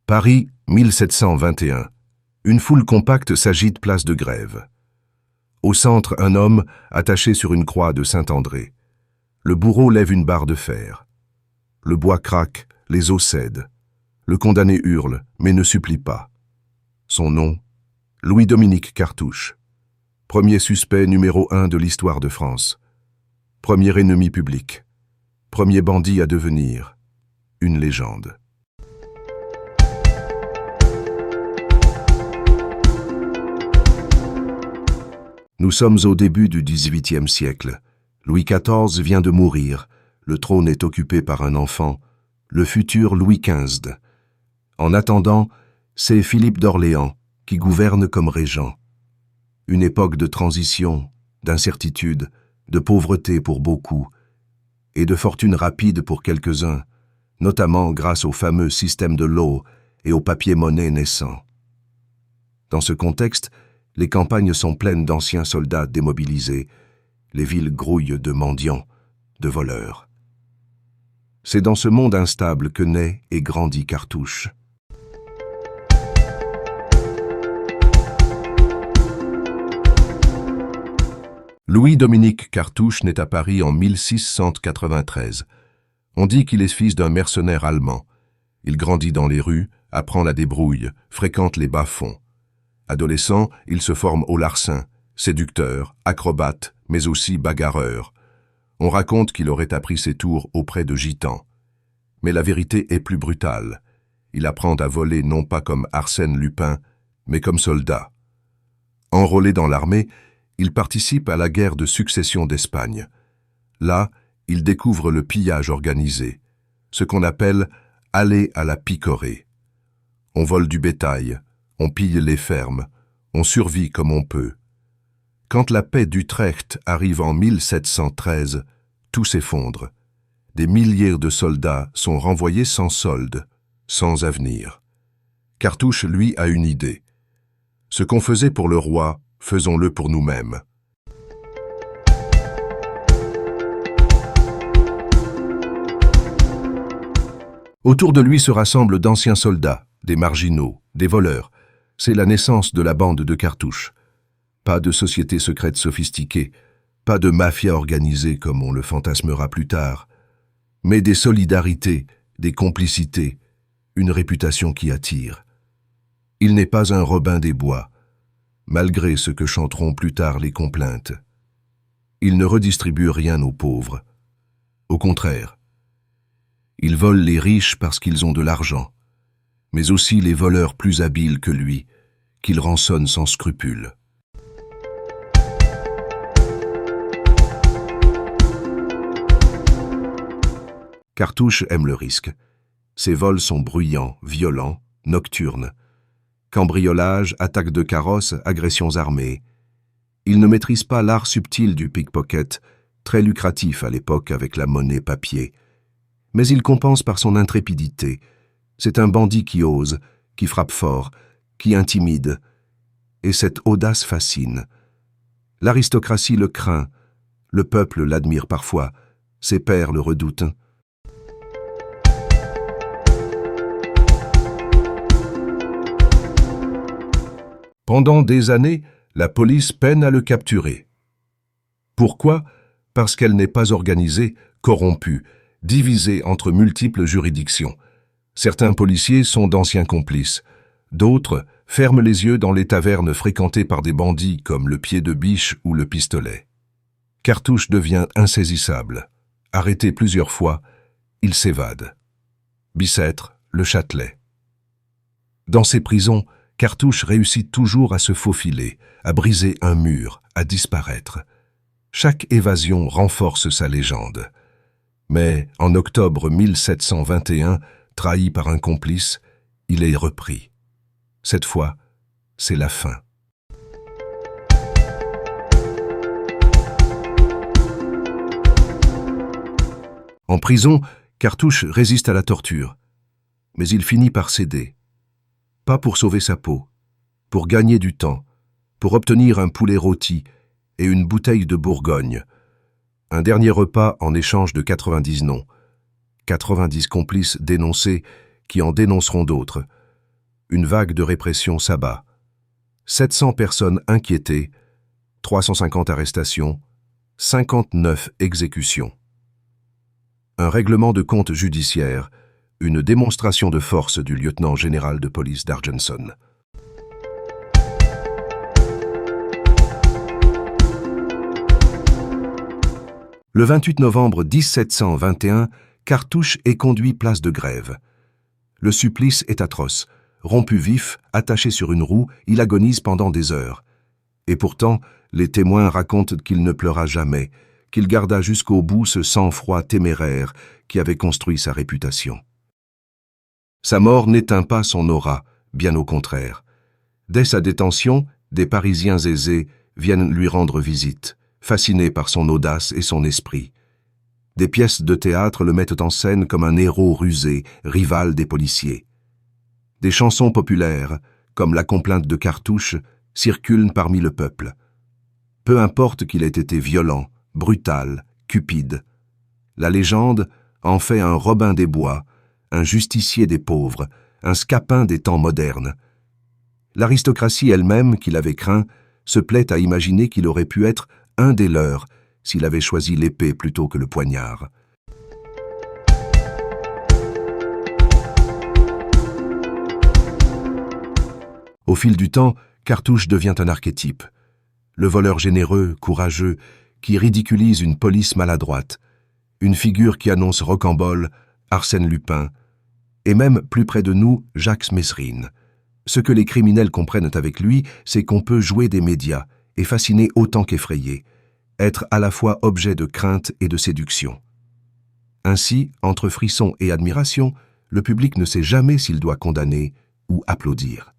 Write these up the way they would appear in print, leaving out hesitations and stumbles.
Paris, 1721. Une foule compacte s'agite place de Grève. Au centre, un homme attaché sur une croix de Saint-André. Le bourreau lève une barre de fer. Le bois craque, les os cèdent. Le condamné hurle, mais ne supplie pas. Son nom, Louis-Dominique Cartouche. Premier suspect numéro 1 de l'histoire de France. Premier ennemi public. Premier bandit à devenir. Une légende. Nous sommes au début du XVIIIe siècle. Louis XIV vient de mourir. Le trône est occupé par un enfant, le futur Louis XV. En attendant, c'est Philippe d'Orléans qui gouverne comme régent. Une époque de transition, d'incertitude, de pauvreté pour beaucoup, et de fortune rapide pour quelques-uns, notamment grâce au fameux système de l'eau et au papier-monnaie naissant. Dans ce contexte, les campagnes sont pleines d'anciens soldats démobilisés, les villes grouillent de mendiants, de voleurs. C'est dans ce monde instable que naît et grandit Cartouche. Louis-Dominique Cartouche naît à Paris en 1693. On dit qu'il est fils d'un mercenaire allemand. Il grandit dans les rues, apprend la débrouille, fréquente les bas-fonds. Adolescent, il se forme au larcin, séducteur, acrobate, mais aussi bagarreur. On raconte qu'il aurait appris ses tours auprès de gitans. Mais la vérité est plus brutale. Il apprend à voler non pas comme Arsène Lupin, mais comme soldat. Enrôlé dans l'armée, il participe à la guerre de succession d'Espagne. Là, il découvre le pillage organisé, ce qu'on appelle « aller à la picorée ». On vole du bétail, on pille les fermes, on survit comme on peut. Quand la paix d'Utrecht arrive en 1713, tout s'effondre. Des milliers de soldats sont renvoyés sans solde, sans avenir. Cartouche, lui, a une idée. Ce qu'on faisait pour le roi, faisons-le pour nous-mêmes. Autour de lui se rassemblent d'anciens soldats, des marginaux, des voleurs. C'est la naissance de la bande de Cartouche. Pas de société secrète sophistiquée, pas de mafia organisée comme on le fantasmera plus tard, mais des solidarités, des complicités, une réputation qui attire. Il n'est pas un Robin des Bois, malgré ce que chanteront plus tard les complaintes. Il ne redistribue rien aux pauvres. Au contraire, il vole les riches parce qu'ils ont de l'argent, mais aussi les voleurs plus habiles que lui, qu'il rançonne sans scrupule. Cartouche aime le risque. Ses vols sont bruyants, violents, nocturnes. Cambriolage, attaques de carrosses, agressions armées. Il ne maîtrise pas l'art subtil du pickpocket, très lucratif à l'époque avec la monnaie papier. Mais il compense par son intrépidité. C'est un bandit qui ose, qui frappe fort, qui intimide. Et cette audace fascine. L'aristocratie le craint, le peuple l'admire parfois, ses pairs le redoutent. Pendant des années, la police peine à le capturer. Pourquoi? Parce qu'elle n'est pas organisée, corrompue, divisée entre multiples juridictions. Certains policiers sont d'anciens complices. D'autres ferment les yeux dans les tavernes fréquentées par des bandits comme le pied de biche ou le pistolet. Cartouche devient insaisissable. Arrêté plusieurs fois, il s'évade. Bicêtre, le Châtelet. Dans ces prisons, Cartouche réussit toujours à se faufiler, à briser un mur, à disparaître. Chaque évasion renforce sa légende. Mais en octobre 1721, trahi par un complice, il est repris. Cette fois, c'est la fin. En prison, Cartouche résiste à la torture. Mais il finit par céder. Pas pour sauver sa peau, pour gagner du temps, pour obtenir un poulet rôti et une bouteille de Bourgogne. Un dernier repas en échange de 90 noms. 90 complices dénoncés qui en dénonceront d'autres. une vague de répression s'abat. 700 personnes inquiétées, 350 arrestations, 59 exécutions. Un règlement de compte judiciaire, une démonstration de force du lieutenant général de police d'Argenson. Le 28 novembre 1721, Cartouche est conduit place de Grève. Le supplice est atroce. Rompu vif, attaché sur une roue, il agonise pendant des heures. Et pourtant, les témoins racontent qu'il ne pleura jamais, qu'il garda jusqu'au bout ce sang-froid téméraire qui avait construit sa réputation. Sa mort n'éteint pas son aura, bien au contraire. Dès sa détention, des Parisiens aisés viennent lui rendre visite, fascinés par son audace et son esprit. Des pièces de théâtre le mettent en scène comme un héros rusé, rival des policiers. Des chansons populaires, comme la complainte de Cartouche, circulent parmi le peuple. Peu importe qu'il ait été violent, brutal, cupide. La légende en fait un Robin des Bois, un justicier des pauvres, un Scapin des temps modernes. L'aristocratie elle-même, qu'il avait craint, se plaît à imaginer qu'il aurait pu être un des leurs s'il avait choisi l'épée plutôt que le poignard. Au fil du temps, Cartouche devient un archétype. Le voleur généreux, courageux, qui ridiculise une police maladroite. Une figure qui annonce Rocambole, Arsène Lupin, et même, plus près de nous, Jacques Messrine. Ce que les criminels comprennent avec lui, c'est qu'on peut jouer des médias et fasciner autant qu'effrayer, être à la fois objet de crainte et de séduction. Ainsi, entre frisson et admiration, le public ne sait jamais s'il doit condamner ou applaudir.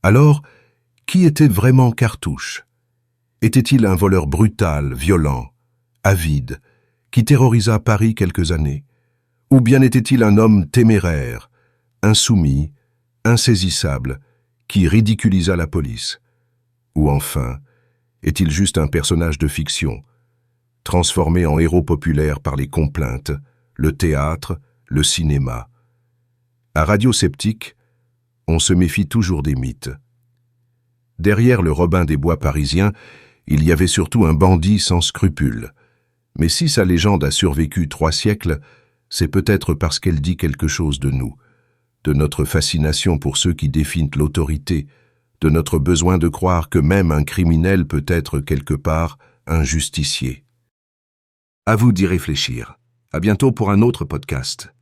Alors, qui était vraiment Cartouche? Était-il un voleur brutal, violent, avide, qui terrorisa Paris quelques années? Ou bien était-il un homme téméraire, insoumis, insaisissable, qui ridiculisa la police? Ou enfin, est-il juste un personnage de fiction, transformé en héros populaire par les complaintes, le théâtre, le cinéma? À Radio Sceptique, on se méfie toujours des mythes. Derrière le Robin des Bois parisien, il y avait surtout un bandit sans scrupules. Mais si sa légende a survécu 3 siècles, c'est peut-être parce qu'elle dit quelque chose de nous, de notre fascination pour ceux qui définent l'autorité, de notre besoin de croire que même un criminel peut être quelque part un justicier. À vous d'y réfléchir. À bientôt pour un autre podcast.